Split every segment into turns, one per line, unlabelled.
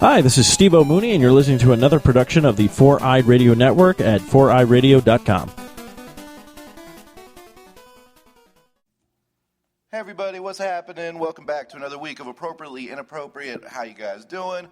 Hi, this is Steve O'Mooney, and you're listening to another production of the Four Eyed Radio Network at foureyeradio.com.
Hey everybody, what's happening? Welcome back to another week of Appropriately Inappropriate. How you guys doing?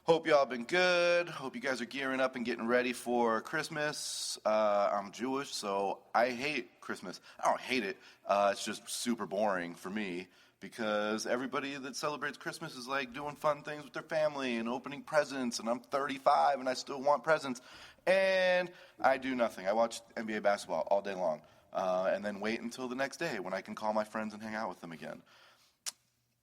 Hope y'all been good. Hope you guys are gearing up and getting ready for Christmas. I'm Jewish, so I hate Christmas. I don't hate it. It's just super boring for me because everybody that celebrates Christmas is like doing fun things with their family and opening presents, and I'm 35 and I still want presents. And I do nothing. I watch NBA basketball all day long. And then wait until the next day when I can call my friends and hang out with them again.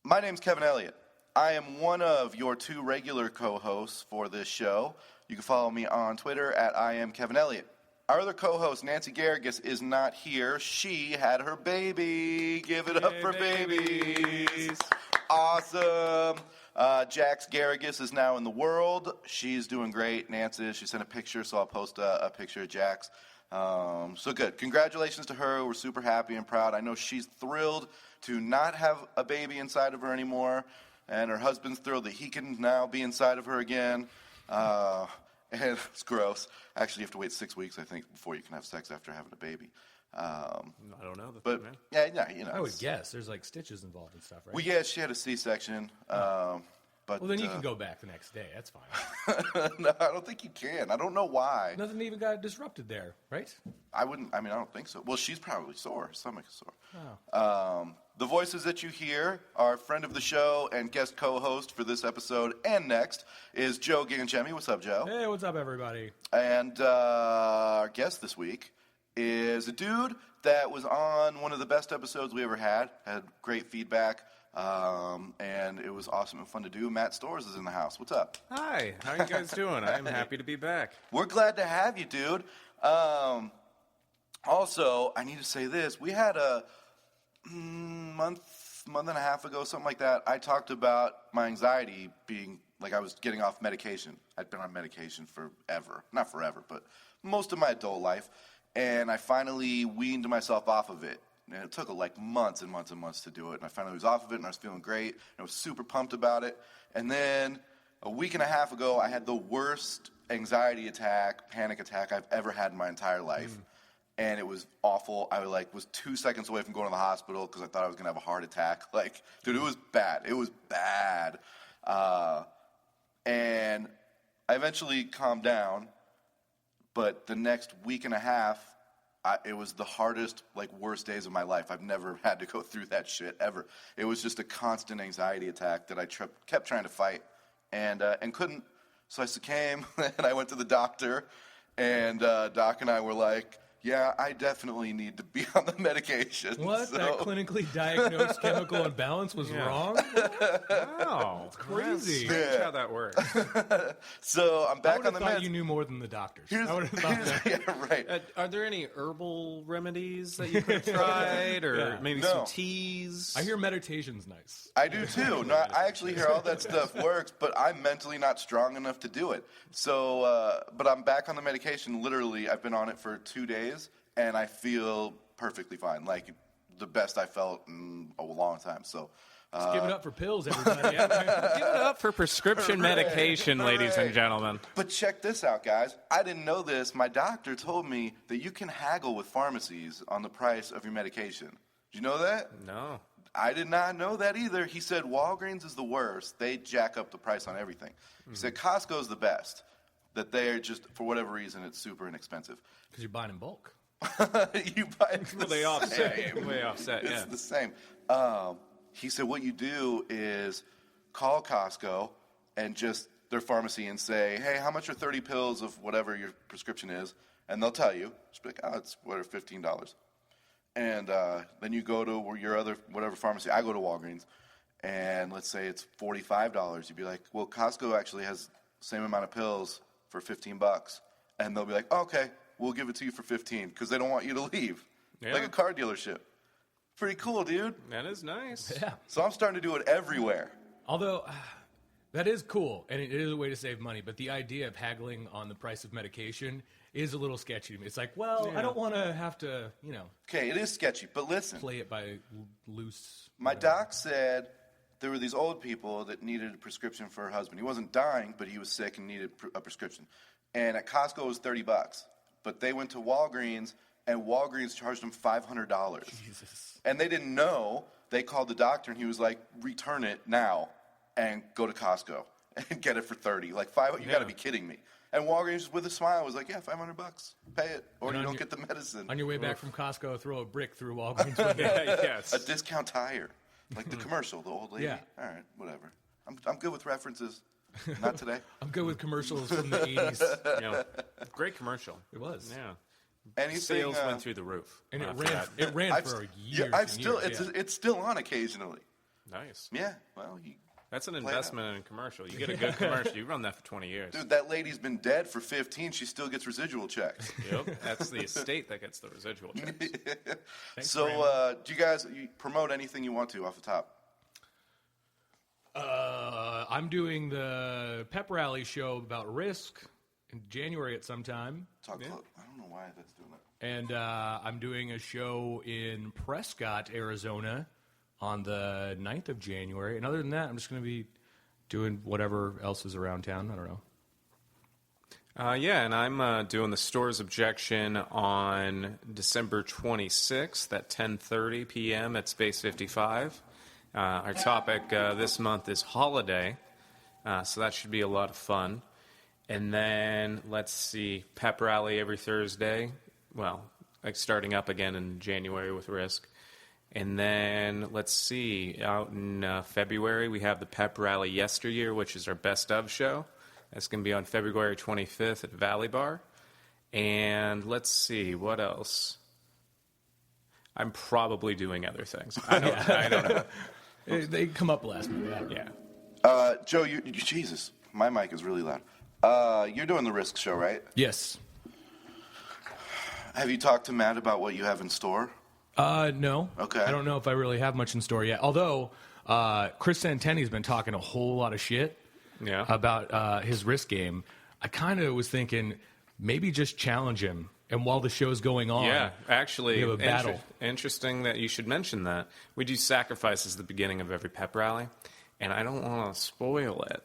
My name's Kevin Elliot. I am one of your two regular co-hosts for this show. You can follow me on Twitter at I am Kevin Elliot. Our other co-host, Nancy Garrigus, is not here. She had her baby. Give it up for babies. Awesome. Jax Garrigus is now in the world. She's doing great. Nancy, she sent a picture, so I'll post a picture of Jax. So good. Congratulations to her. We're super happy and proud. I know she's thrilled to not have a baby inside of her anymore, and her husband's thrilled that he can now be inside of her again. And it's gross. Actually, you have to wait 6 weeks, I think, before you can have sex after having a baby.
I don't know.
But
man.
yeah, you know.
I would guess there's like stitches involved and stuff, right?
Well, yeah, she had a C-section. But,
well, then you can go back the next day. That's fine.
No, I don't think you can. I don't know why.
Nothing even got disrupted there, right?
I don't think so. Well, she's probably sore. Her stomach is sore. Oh. The voices that you hear, our friend of the show and guest co-host for this episode and next, is Joe Ganchemi. What's up, Joe?
Hey, what's up, everybody?
And our guest this week is a dude that was on one of the best episodes we ever had great feedback. And it was awesome and fun to do. Matt Storrs is in the house. What's up?
Hi, how you guys doing? I'm happy to be back.
We're glad to have you, dude. Also, I need to say this. We had a month and a half ago, something like that, I talked about my anxiety being, like I was getting off medication. I'd been on medication forever. Not forever, but most of my adult life. And I finally weaned myself off of it. And it took like months and months and months to do it. And I finally was off of it, and I was feeling great. And I was super pumped about it. And then a week and a half ago, I had the worst anxiety attack, panic attack I've ever had in my entire life. And it was awful. I was 2 seconds away from going to the hospital because I thought I was going to have a heart attack. Like, dude, it was bad. It was bad. And I eventually calmed down. But the next week and a half, it was the hardest, worst days of my life. I've never had to go through that shit ever. It was just a constant anxiety attack that I kept trying to fight and couldn't. So I succumbed, and I went to the doctor, and Doc and I were like, yeah, I definitely need to be on the medication.
What?
So.
That clinically diagnosed chemical imbalance was wrong? Wow. That's crazy.
Strange how that works.
So I'm back on the
meds.
meds.
You knew more than the doctors. I would have thought that.
Yeah, right.
Are there any herbal remedies that you could have tried, or maybe some teas?
I hear meditation's nice.
I do too. No, I actually hear all that stuff works, but I'm mentally not strong enough to do it. So, but I'm back on the medication. Literally, I've been on it for 2 days. And I feel perfectly fine, like the best I felt in a long time. So,
just give it up for pills, everybody.
Give it up for prescription medication, ladies and gentlemen.
But check this out, guys. I didn't know this. My doctor told me that you can haggle with pharmacies on the price of your medication. Did you know that?
No.
I did not know that either. He said Walgreens is the worst. They jack up the price on everything. He said Costco's the best. That they're just, for whatever reason, it's super inexpensive.
Because you're buying in bulk.
You buy
They offset.
It's
Yeah.
the same. He said what you do is call Costco and just their pharmacy and say, hey, how much are 30 pills of whatever your prescription is? And they'll tell you. Just be like, oh, it's $15. And then you go to your other whatever pharmacy. I go to Walgreens, and let's say it's $45. You'd be like, well, Costco actually has the same amount of pills for $15. And they'll be like, oh, okay, we'll give it to you for $15 because they don't want you to leave.
Yeah.
Like a car dealership. Pretty cool, dude.
That is nice.
Yeah.
So I'm starting to do it everywhere.
Although, that is cool, and it is a way to save money, but the idea of haggling on the price of medication is a little sketchy to me. It's like, well, I don't want to have to,
Okay, it is sketchy, but listen.
play it by loose.
My doc said there were these old people that needed a prescription for her husband. He wasn't dying, but he was sick and needed a prescription. And at Costco, it was $30. But they went to Walgreens, and Walgreens charged them $500. Jesus. And they didn't know. They called the doctor, and he was like, return it now and go to Costco and get it for $30. Like, you got to be kidding me. And Walgreens, with a smile, was like, yeah, $500. Pay it, or you don't get the medicine.
On your way back from Costco, throw a brick through Walgreens.
Yes.
A discount tire. Like the commercial, the old lady.
Yeah.
All right, whatever. I'm good with references. Not today.
I'm good with commercials from the 80s.
You know, great commercial.
It was.
Yeah.
Anything,
Sales went through the roof.
And it ran for years.
It's still on occasionally.
Nice.
Yeah. Well,
that's an investment in a commercial. You get a good commercial. You run that for 20 years.
Dude, that lady's been dead for 15. She still gets residual checks.
Yep. That's the estate that gets the residual checks.
Thanks, so, do you guys promote anything you want to off the top?
I'm doing the pep rally show about Risk in January at some time.
I don't know why that's doing that.
And I'm doing a show in Prescott, Arizona on the 9th of January. And other than that, I'm just going to be doing whatever else is around town. I don't know.
Yeah, and I'm doing the Storrs Objection on December 26th at 10:30 p.m. at Space 55. Our topic this month is holiday, so that should be a lot of fun. And then, let's see, pep rally every Thursday. Well, like starting up again in January with Risk. And then, let's see, out in February, we have the pep rally yesteryear, which is our best of show. That's going to be on February 25th at Valley Bar. And let's see, what else? I'm probably doing other things. I don't know.
They come up last minute.
Yeah. Joe, Jesus, my mic is really loud. You're doing the Risk show, right?
Yes.
Have you talked to Matt about what you have in store?
No.
Okay.
I don't know if I really have much in store yet. Although Chris Santini's been talking a whole lot of shit about his Risk game. I kind of was thinking maybe just challenge him. And while the show's going on,
actually,
we have a battle.
Interesting that you should mention that. We do sacrifices at the beginning of every pep rally, and I don't want to spoil it.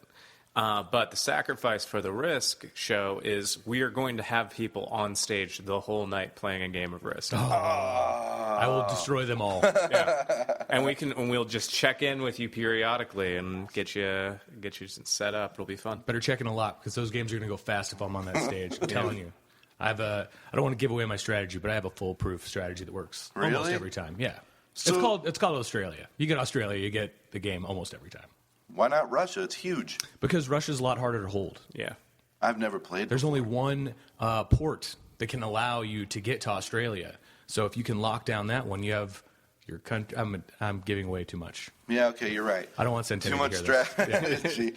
But the sacrifice for the Risk show is we are going to have people on stage the whole night playing a game of Risk.
I will destroy them all.
And we'll just check in with you periodically and get you set up. It'll be fun.
Better check in a lot because those games are going to go fast if I'm on that stage. I'm telling you. I don't want to give away my strategy, but I have a foolproof strategy that works almost every time. Yeah. So, it's called Australia. You get Australia, you get the game almost every time.
Why not Russia? It's huge.
Because Russia's a lot harder to hold.
Yeah.
I've never played.
There's only one port that can allow you to get to Australia. So if you can lock down that one, you have your country. I'm giving away too much.
Yeah, okay, you're right.
I don't want Santini
too much
to hear
strategy.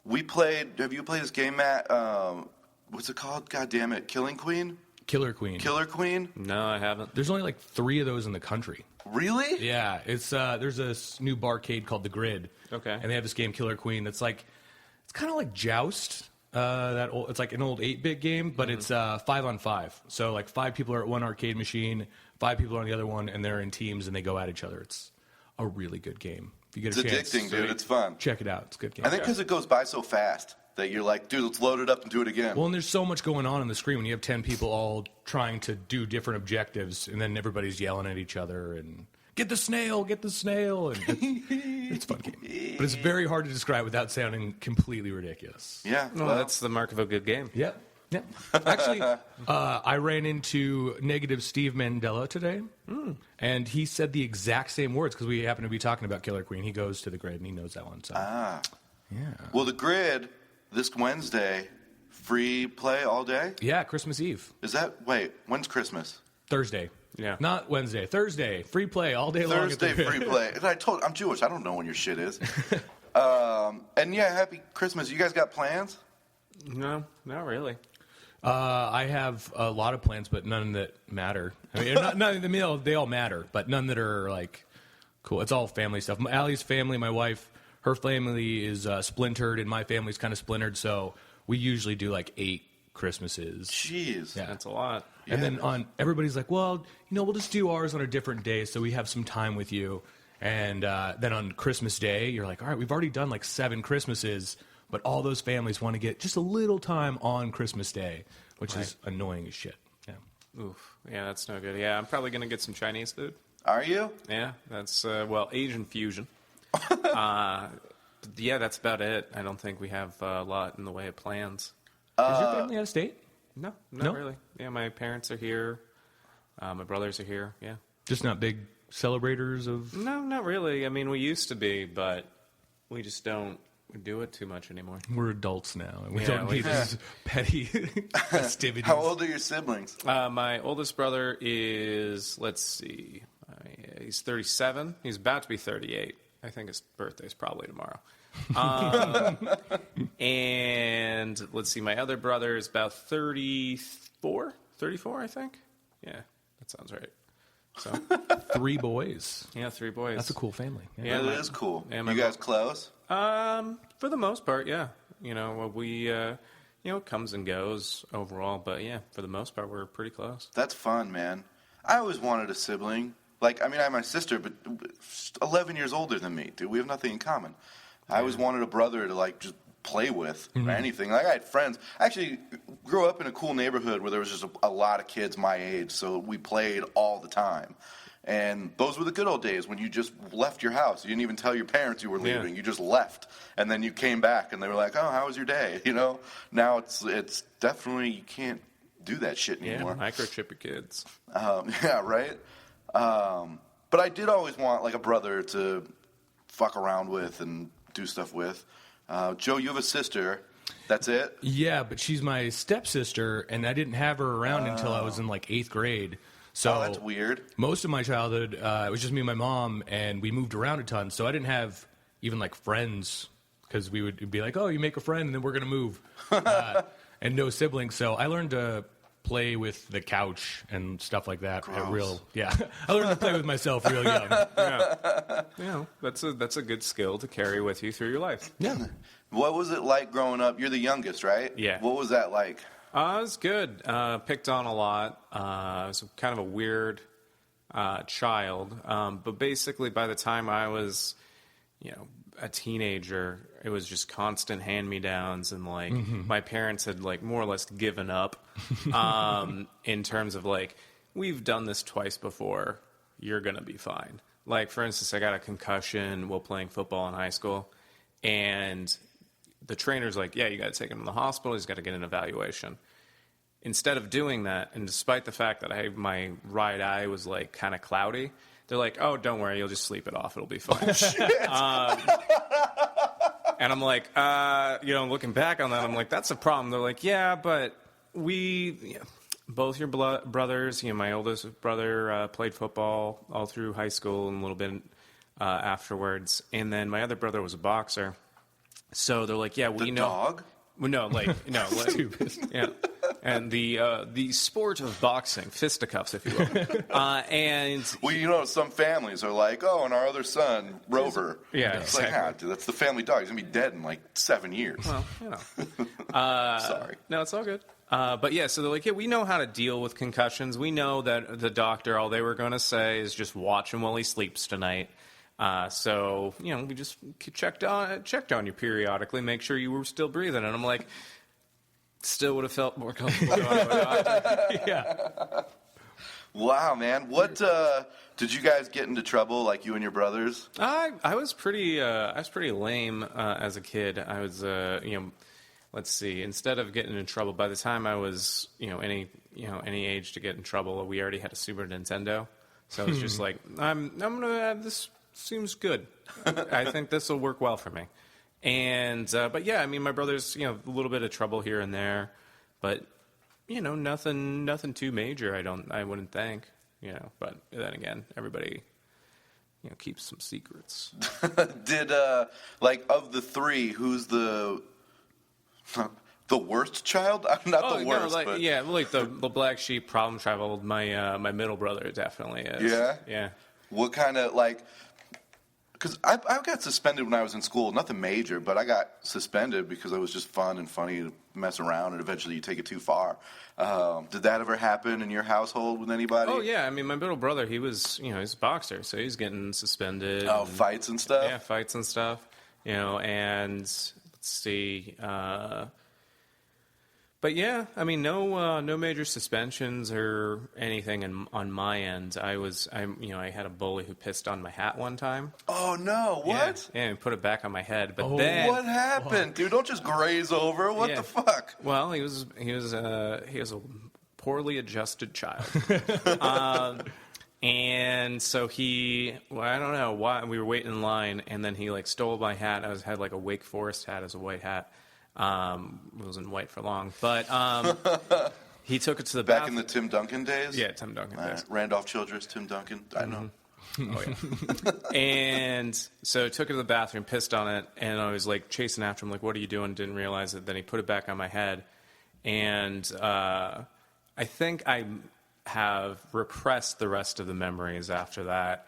We played. Have you played this game, Matt? What's it called? God damn it, Killing Queen.
Killer Queen.
Killer Queen?
No, I haven't.
There's only like 3 of those in the country.
Really?
Yeah, it's there's a new barcade called The Grid.
Okay.
And they have this game Killer Queen that's like it's kind of like Joust. It's like an old 8-bit game, but it's 5-on-5. So like 5 people are at one arcade machine, 5 people are on the other one, and they're in teams and they go at each other. It's a really good game. If you get a chance,
addicting, dude. It's fun.
Check it out. It's a good game.
I think because it goes by so fast that you're like, dude, let's load it up and do it again.
Well, and there's so much going on the screen when you have 10 people all trying to do different objectives, and then everybody's yelling at each other and get the snail, and it's a fun game. But it's very hard to describe without sounding completely ridiculous.
Yeah,
well, that's the mark of a good game.
Yep. Actually, I ran into Negative Steve Mandela today, and he said the exact same words because we happen to be talking about Killer Queen. He goes to The Grid, and he knows that one. So. Yeah.
Well, The Grid, this Wednesday, free play all day?
Yeah, Christmas Eve.
When's Christmas?
Thursday.
Yeah.
Not Wednesday. Thursday. Free play all day long.
Thursday, free play. And I'm Jewish. I don't know when your shit is. And yeah, happy Christmas. You guys got plans?
No, not really.
I have a lot of plans, but none that matter. I mean, they all matter, but none that are like cool. It's all family stuff. Allie's family, my wife, her family is splintered, and my family's kind of splintered. So we usually do like 8 Christmases.
Jeez,
yeah.
That's a lot.
And then everybody's like, well, we'll just do ours on a different day, so we have some time with you. And then on Christmas Day, you're like, all right, we've already done like 7 Christmases, but all those families want to get just a little time on Christmas Day, which is annoying as shit. Yeah.
Oof. Yeah, that's no good. Yeah, I'm probably going to get some Chinese food.
Are you?
Yeah, that's, Asian fusion. Yeah, that's about it. I don't think we have a lot in the way of plans.
Is your family out of state?
No, not really. Yeah, my parents are here. My brothers are here, yeah.
Just not big celebrators of...
No, not really. I mean, we used to be, but we just don't do it too much anymore.
We're adults now, and we don't need these petty festivities.
How old are your siblings?
My oldest brother is, let's see, he's 37. He's about to be 38. I think his birthday's probably tomorrow. And let's see, my other brother is about 34, I think. Yeah, that sounds right. So
3 boys.
Yeah, 3 boys.
That's a cool family.
Yeah, that is cool.
Yeah,
you guys close?
For the most part, yeah. You know, we, it comes and goes overall, but yeah, for the most part, we're pretty close.
That's fun, man. I always wanted a sibling. Like, I mean, I have my sister, but 11 years older than me, dude. We have nothing in common. I always wanted a brother to, like, just play with or anything. Like, I had friends. I actually grew up in a cool neighborhood where there was just a lot of kids my age, so we played all the time. And those were the good old days when you just left your house. You didn't even tell your parents you were leaving.
Yeah.
You just left. And then you came back, and they were like, oh, how was your day? You know? Now it's definitely, you can't do that shit anymore.
Yeah, microchip your kids.
Yeah, right? But I did always want, like, a brother to fuck around with and do stuff with. Joe, you have a sister. That's it?
Yeah, but she's my stepsister, and I didn't have her around until I was in, like, 8th grade. So
that's weird.
Most of my childhood, it was just me and my mom, and we moved around a ton. So I didn't have even, like, friends, because we would be like, oh, you make a friend, and then we're going to move. And no siblings. So I learned to play with the couch and stuff like that. I learned to play with myself real young.
Yeah, that's a good skill to carry with you through your life.
Yeah.
What was it like growing up? You're the youngest, right?
Yeah.
What was that like?
It was good. Picked on a lot. I was kind of a weird child. But basically, by the time I was, a teenager, it was just constant hand-me-downs, and like my parents had like more or less given up in terms of like, we've done this twice before. You're gonna be fine. Like, for instance, I got a concussion while playing football in high school, and the trainer's like, yeah, you got to take him to the hospital. He's got to get an evaluation. Instead of doing that, and despite the fact that my right eye was like kind of cloudy, they're like, oh, don't worry, you'll just sleep it off. It'll be fine. And I'm like, looking back on that, I'm like, that's a problem. They're like, yeah, but both your brothers, my oldest brother played football all through high school and a little bit afterwards. And then my other brother was a boxer. So they're like, yeah, we know.
Dog?
Well, no, yeah. And the sport of boxing, fisticuffs, if you will. And
well, some families are like, oh, and our other son, Rover.
Yeah,
it's
exactly.
like, dude, that's the family dog. He's gonna be dead in like 7 years.
Well,
Sorry.
No, it's all good. But yeah, so they're like, yeah, we know how to deal with concussions. We know that the doctor, all they were going to say is just watch him while he sleeps tonight. So, we just checked on you periodically, make sure you were still breathing. And I'm like, still would have felt more comfortable going to a doctor.
Yeah.
Wow, man. What did you guys get into trouble, like you and your brothers?
I was pretty lame as a kid. I was let's see, instead of getting in trouble, by the time I was any age to get in trouble, we already had a Super Nintendo. So it was just like, I'm gonna this seems good. I think this will work well for me. And but yeah, I mean, my brother's a little bit of trouble here and there, but nothing too major. I wouldn't think. But then again, everybody keeps some secrets.
Did like of the 3, who's the worst child? Not the worst,
no,
but
yeah, like the black sheep, problem child. My middle brother definitely is.
Yeah?
Yeah.
What kind of, like, Because I got suspended when I was in school. Nothing major, but I got suspended because it was just fun and funny to mess around, and eventually you take it too far. Did that ever happen in your household with anybody?
Oh, yeah. I mean, my middle brother, he's a boxer, so he's getting suspended.
Oh, fights and stuff?
Yeah, fights and stuff. And let's see. But yeah, I mean, no major suspensions or anything on my end. I had a bully who pissed on my hat one time.
Oh no! What?
Yeah, and put it back on my head. But then
what happened, dude? Don't just graze over. What the fuck?
Well, he was a poorly adjusted child, and so I don't know why we were waiting in line, and then he like stole my hat. I had like a Wake Forest hat as a white hat. It wasn't white for long, but he took it to the
back in the Tim Duncan days.
Yeah, Tim Duncan days.
Randolph Childress, Tim Duncan. I know.
Oh yeah. And so I took it to the bathroom, pissed on it, and I was like chasing after him, like, "What are you doing?" Didn't realize it. Then he put it back on my head, and I think I have repressed the rest of the memories after that.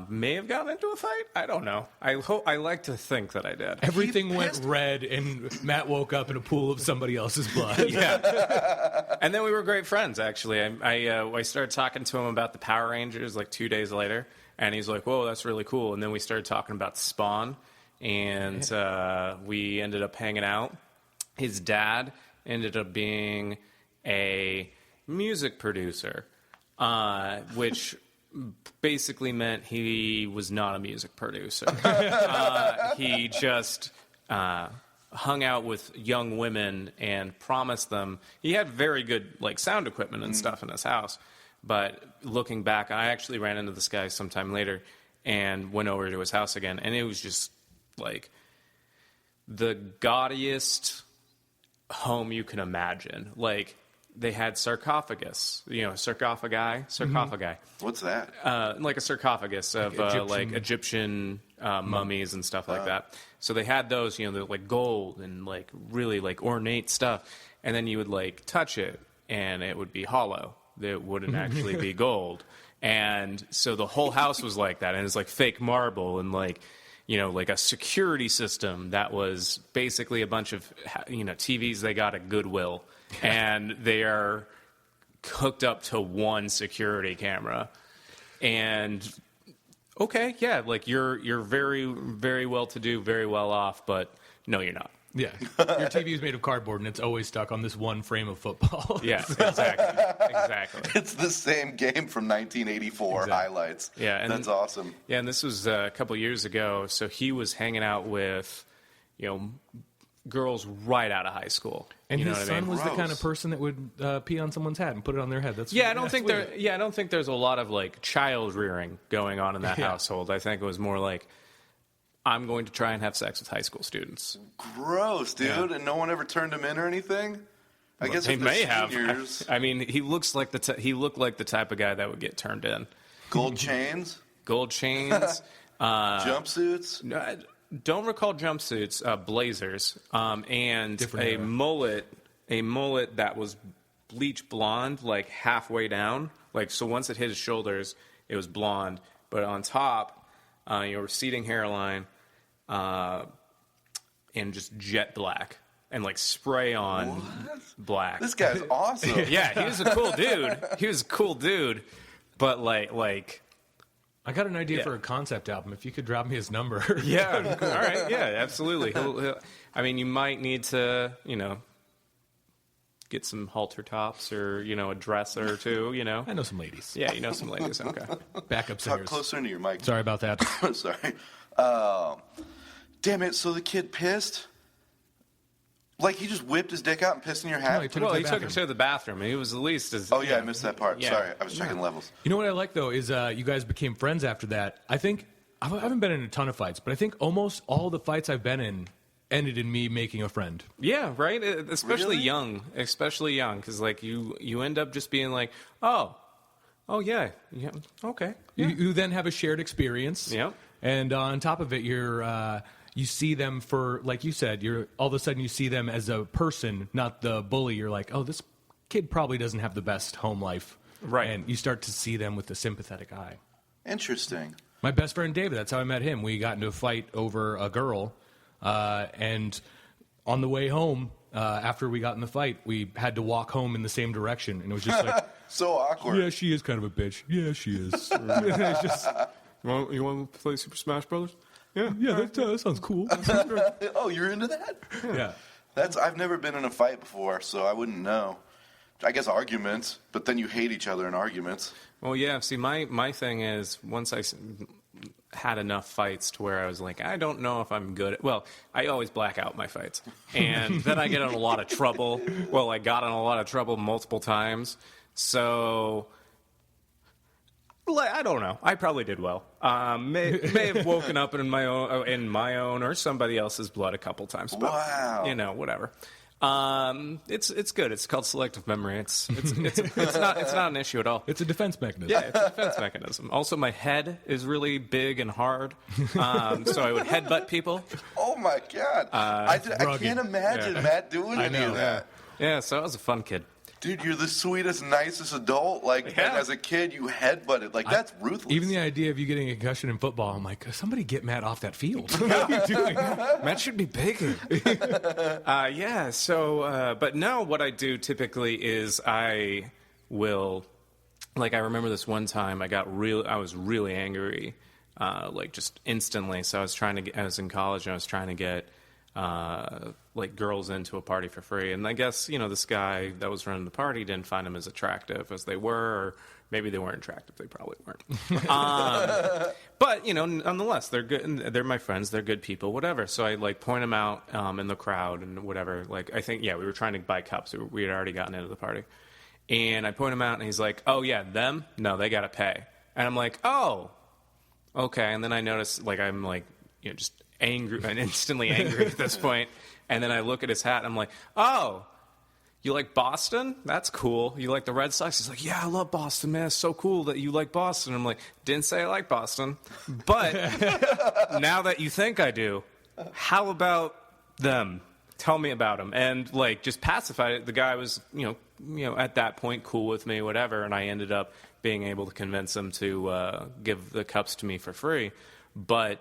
May have gotten into a fight. I don't know. I like to think that I did.
Everything went red, and Matt woke up in a pool of somebody else's blood.
Yeah. And then we were great friends, actually. I started talking to him about the Power Rangers like 2 days later, and he's like, "Whoa, that's really cool." And then we started talking about Spawn, and we ended up hanging out. His dad ended up being a music producer, which basically meant he was not a music producer. He just hung out with young women and promised them. He had very good like sound equipment and stuff in his house. But looking back, I actually ran into this guy sometime later and went over to his house again, and it was just like the gaudiest home you can imagine. Like, they had sarcophagus, sarcophagi.
What's that?
Like a sarcophagus of Egyptian mummies and stuff like that. So they had those, they're like gold and like really like ornate stuff. And then you would like touch it and it would be hollow. It wouldn't actually be gold. And so the whole house was like that. And it's like fake marble and like a security system that was basically a bunch of, TVs they got at Goodwill. And they are hooked up to one security camera. And okay, yeah, like you're very, very well to do, very well off, but no, you're not.
Yeah, your TV is made of cardboard and it's always stuck on this one frame of football.
Yeah, exactly.
It's the same game from 1984 highlights.
Yeah, and
that's awesome.
Yeah, and this was a couple years ago. So he was hanging out with, girls right out of high school.
And
you know
his
what I
son
mean?
was the kind of person that would pee on someone's hat and put it on their head.
I don't think there's a lot of like child rearing going on in that household. I think it was more like, I'm going to try and have sex with high school students.
Gross, dude. Yeah. And no one ever turned him in or anything? I guess
they may
seniors...
have. I mean, he looks like he looked like the type of guy that would get turned in.
Gold chains? Jumpsuits?
No, don't recall jumpsuits, blazers, and
different
a mullet that was bleach blonde, like halfway down. Like, so once it hit his shoulders, it was blonde, but on top, receding hairline, and just jet black and like spray on black.
This guy's awesome.
Yeah, he was a cool dude. But like.
I got an idea for a concept album. If you could drop me his number.
Yeah. All right. Yeah, absolutely. You might need to, get some halter tops or, a dress or two,
I know some ladies.
Yeah, you know some ladies. Okay.
Backup singers.
Talk closer into your mic.
Sorry about that.
Sorry. Damn it. So the kid pissed? Like, he just whipped his dick out and pissed in your hat?
No, he took it to the bathroom. He was at least as...
Oh, yeah, I missed that part.
Yeah.
Sorry, I was checking levels.
You know what I like, though, is you guys became friends after that. I think... I haven't been in a ton of fights, but I think almost all the fights I've been in ended in me making a friend.
Yeah, right? Especially
Really?
young, because, like, you end up just being like, oh, yeah, okay. Yeah.
You then have a shared experience.
Yep.
And on top of it, you see them for, like you said, all of a sudden you see them as a person, not the bully. You're like, oh, this kid probably doesn't have the best home life.
Right.
And you start to see them with a sympathetic eye.
Interesting.
My best friend David, that's how I met him. We got into a fight over a girl, and on the way home, after we got in the fight, we had to walk home in the same direction, and it was just like...
So awkward.
Yeah, she is kind of a bitch. Yeah, she is. It's just...
You want to play Super Smash Brothers?
Yeah, that sounds cool.
Oh, you're into that?
Yeah.
I've never been in a fight before, so I wouldn't know. I guess arguments, but then you hate each other in arguments.
Well, yeah. See, my thing is, once I had enough fights to where I was like, I don't know if I'm good. Well, I always black out my fights, and then I get in a lot of trouble. Well, I got in a lot of trouble multiple times, so I don't know. I probably did well. May have woken up in my own or somebody else's blood a couple times. But,
wow.
Whatever. It's good. It's called selective memory. It's not an issue at all.
It's a defense mechanism.
Yeah, it's a defense mechanism. Also, my head is really big and hard, so I would headbutt people.
Oh my God! I can't imagine Matt doing any of that.
Yeah, so I was a fun kid.
Dude, you're the sweetest, nicest adult. And as a kid, you headbutted. That's ruthless.
Even the idea of you getting a concussion in football, I'm like, somebody get Matt off that field. What are you doing?
Matt should be bigger. But no, what I do typically is I will, I remember this one time I was really angry, just instantly. So I was in college and I was trying to get girls into a party for free. And I guess, this guy that was running the party didn't find them as attractive as they were, or maybe they weren't attractive. They probably weren't. But, nonetheless, they're good. They're my friends. They're good people, whatever. So I, point them out in the crowd and whatever. I think, we were trying to buy cups. We had already gotten into the party. And I point him out, and he's like, oh, yeah, them? No, they got to pay. And I'm like, oh, okay. And then I notice, I'm, just angry and instantly angry at this point. And then I look at his hat and I'm like, oh, you like Boston? That's cool. You like the Red Sox? He's like, yeah, I love Boston, man. It's so cool that you like Boston. I'm like, didn't say I like Boston. But now that you think I do, how about them? Tell me about them. And just pacified it. The guy was, at that point cool with me, whatever. And I ended up being able to convince him to give the cups to me for free. But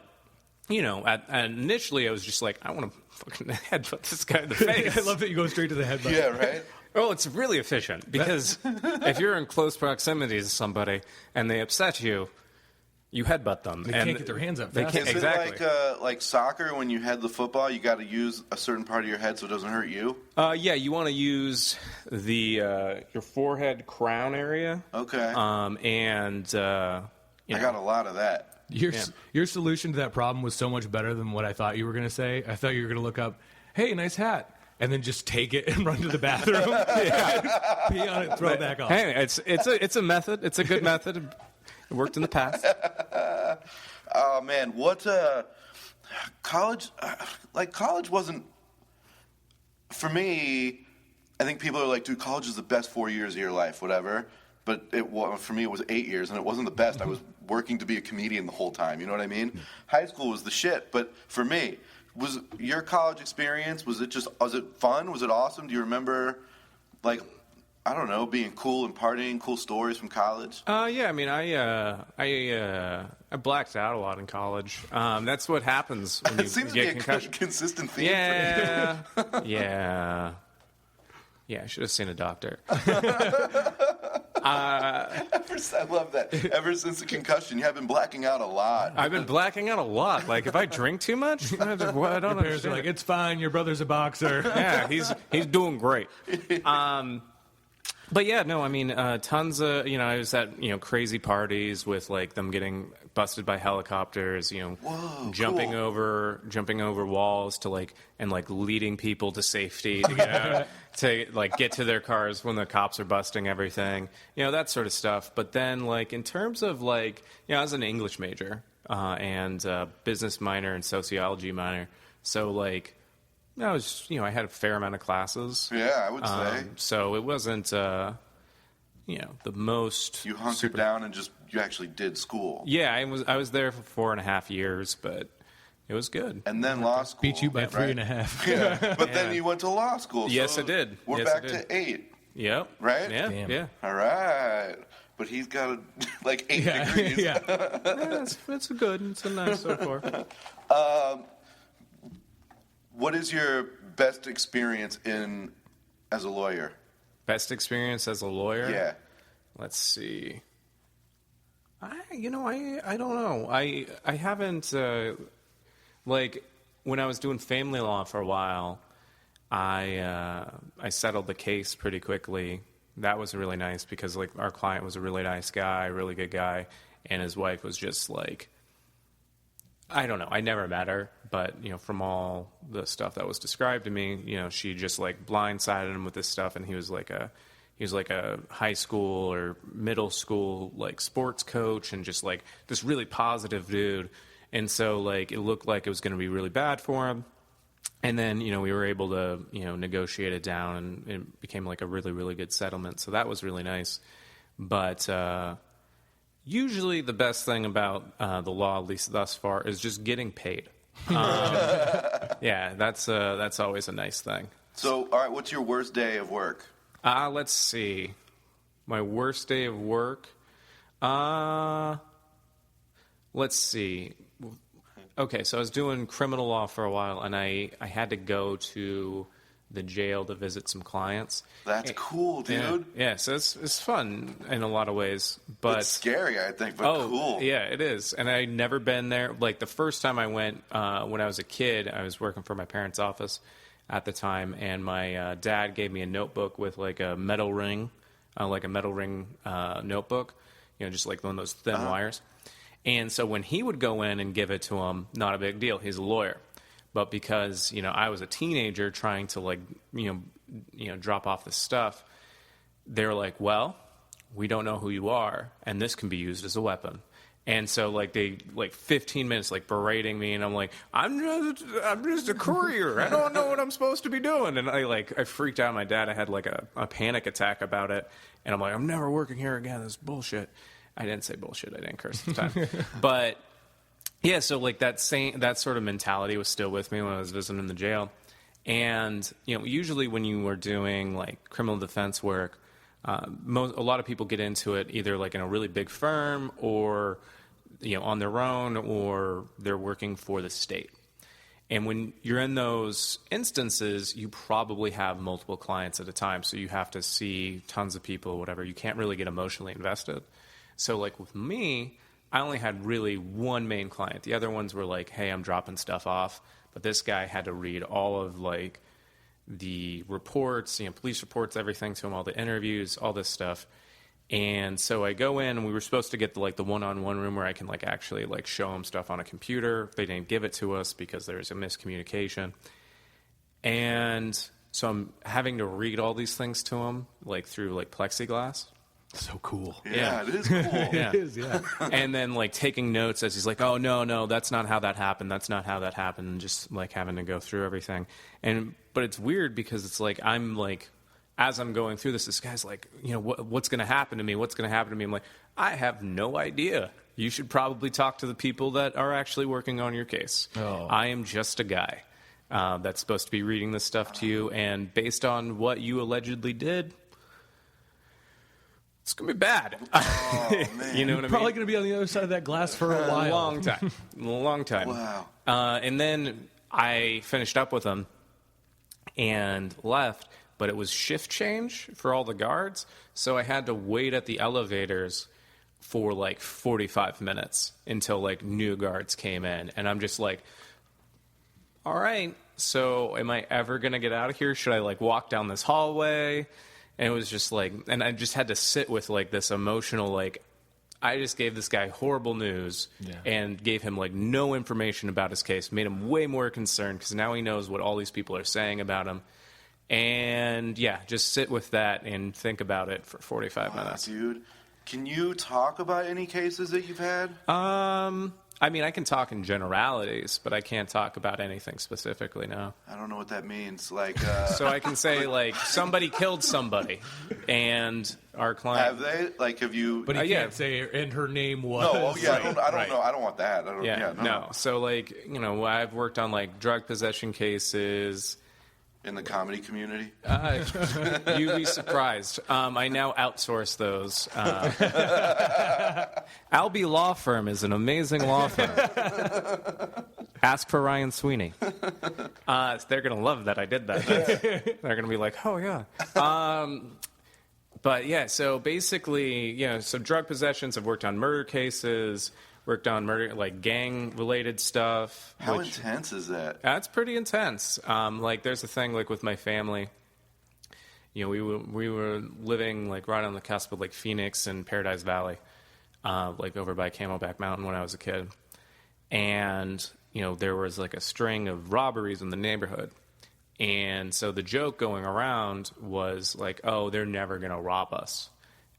initially I was just like, I want to fucking headbutt this guy in the face.
I love that you go straight to the headbutt.
Yeah, right?
Oh, it's really efficient because if you're in close proximity to somebody and they upset you, you headbutt them.
They can't get their hands up.
They can't,
Is
exactly.
it like soccer when you head the football, you got to use a certain part of your head so it doesn't hurt you?
Yeah, you want to use your forehead crown area.
Okay.
I
got a lot of that.
Your solution to that problem was so much better than what I thought you were going to say. I thought you were going to look up, hey, nice hat, and then just take it and run to the bathroom. Pee on it and throw it back off.
Hey, it's a method. It's a good method. It worked in the past.
Oh, man. What college, college wasn't, for me, I think people are like, dude, college is the best 4 years of your life, whatever. But for me, it was 8 years, and it wasn't the best. I was working to be a comedian the whole time. You know what I mean? High school was the shit. But for me, was your college experience, was it fun? Was it awesome? Do you remember, I don't know, being cool and partying, cool stories from college?
Yeah, I mean, I blacked out a lot in college. That's what happens when you
seems
get
to be
concussion.
A consistent theme.
Yeah, yeah. I should have seen a doctor.
I love that. Ever since the concussion, you have been blacking out a lot.
I've been blacking out a lot. If I drink too much, I don't
parents are like, it's fine. Your brother's a boxer.
Yeah, he's doing great. But yeah, no, I mean, tons of, I was at, crazy parties with them getting busted by helicopters,
Whoa,
jumping over walls to and leading people to safety to get to their cars when the cops are busting everything, that sort of stuff. But then in terms of I was an English major and business minor and sociology minor. So I was, I had a fair amount of classes.
Yeah, I would say.
So it wasn't, the most.
You hunkered down and you actually did school.
Yeah, I was there for 4.5 years, but it was good.
And then law school.
Beat you by 3.5.
Yeah, but then you went to law school.
Yes, I did.
We're back to 8.
Yep.
Right?
Yeah.
Damn.
Yeah.
All right. but he's got like 8 degrees.
Yeah.
It's good. It's a nice so far.
What is your best experience as a lawyer?
Best experience as a lawyer?
Yeah.
Let's see. I don't know. I haven't like when I was doing family law for a while, I settled the case pretty quickly. That was really nice because like our client was a really nice guy, really good guy, and his wife was just like, I don't know. I never met her, but from all the stuff that was described to me, she just like blindsided him with this stuff, and he was like a high school or middle school like sports coach, and just like this really positive dude. And so like it looked like it was going to be really bad for him. And then, we were able to, negotiate it down, and it became like a really, really good settlement. So that was really nice. But usually the best thing about the law, at least thus far, is just getting paid. Yeah, that's always a nice thing.
So, all right, what's your worst day of work?
Let's see. My worst day of work? Let's see. Okay, so I was doing criminal law for a while, and I had to go to the jail to visit some clients.
That's cool, dude.
Yeah, so it's fun in a lot of ways. But
it's scary, I think, but cool.
Yeah, it is. And I'd never been there. Like, the first time I went, when I was a kid, I was working for my parents' office at the time, and my dad gave me a notebook with, like, a metal ring notebook, just like one of those thin wires. And so when he would go in and give it to him, not a big deal. He's a lawyer. But because, I was a teenager trying to, like, drop off the stuff, they're like, well, we don't know who you are, and this can be used as a weapon. And so, like, they, 15 minutes, berating me, and I'm like, I'm just a courier. I don't know what I'm supposed to be doing. And I freaked out. My dad, I had, a panic attack about it. And I'm like, I'm never working here again. This is bullshit. I didn't say bullshit. I didn't curse at the time. But, yeah, so, that sort of mentality was still with me when I was visiting the jail. And, usually when you were doing, criminal defense work, a lot of people get into it either, in a really big firm or, on their own, or they're working for the state. And when you're in those instances, you probably have multiple clients at a time. So you have to see tons of people, whatever. You can't really get emotionally invested. So, with me, I only had really one main client. The other ones were like, hey, I'm dropping stuff off. But this guy had to read all of, the reports, police reports, everything to him, all the interviews, all this stuff. And so I go in, and we were supposed to get the one-on-one room where I can, actually, show him stuff on a computer. They didn't give it to us because there's a miscommunication. And so I'm having to read all these things to him, through, plexiglass.
So cool.
Yeah, it is cool.
Yeah.
It is, yeah.
And then, taking notes as he's like, oh, no, that's not how that happened. That's not how that happened. And just, having to go through everything. But it's weird because it's I'm as I'm going through this guy's like, what's going to happen to me? What's going to happen to me? I'm like, I have no idea. You should probably talk to the people that are actually working on your case.
Oh.
I am just a guy that's supposed to be reading this stuff to you. And based on what you allegedly did, it's going to be bad.
Oh, man.
You know what I mean?
Probably going to be on the other side of that glass for a while.
Long time.
Wow.
And then I finished up with him and left, but it was shift change for all the guards, so I had to wait at the elevators for 45 minutes until new guards came in. And I'm just like, all right, so am I ever going to get out of here? Should I walk down this hallway? And it was just and I just had to sit with this emotional, I just gave this guy horrible news and gave him no information about his case, made him way more concerned because now he knows what all these people are saying about him. And yeah, just sit with that and think about it for 45 minutes.
Dude, can you talk about any cases that you've had?
I mean, I can talk in generalities, but I can't talk about anything specifically, no.
I don't know what that means.
So I can say, somebody killed somebody, and our client...
Have they? Have you...
But he can't say, and her name was...
No, oh, yeah,
Right,
I don't know. I don't want that.
No. So, I've worked on, drug possession cases,
in the comedy community?
You'd be surprised. I now outsource those. Albee Law Firm is an amazing law firm. Ask for Ryan Sweeney. They're going to love that I did that. They're going to be like, oh, yeah. But, yeah, so basically, so drug possessions, I've worked on murder cases, worked on murder, like gang-related stuff.
How intense is that?
That's pretty intense. There's a thing, like, with my family. We were living, like, right on the cusp of, like, Phoenix and Paradise Valley, like, over by Camelback Mountain when I was a kid. And, there was, like, a string of robberies in the neighborhood. And so the joke going around was, like, oh, they're never going to rob us.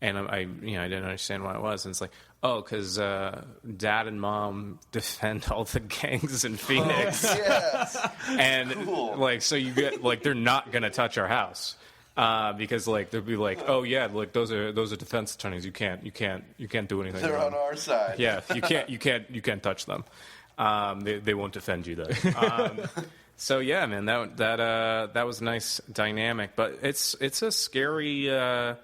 And I didn't understand what it was. And it's like, oh, because Dad and Mom defend all the gangs in Phoenix.
Oh, yes.
And,
cool.
So you get, like, they're not going to touch our house. Because, like, they'll be like, oh, yeah, like, those are defense attorneys. You can't do anything.
They're
wrong.
on our side.
Yeah, you can't touch them. They won't defend you, though. So yeah, man, that was a nice dynamic, but it's a scary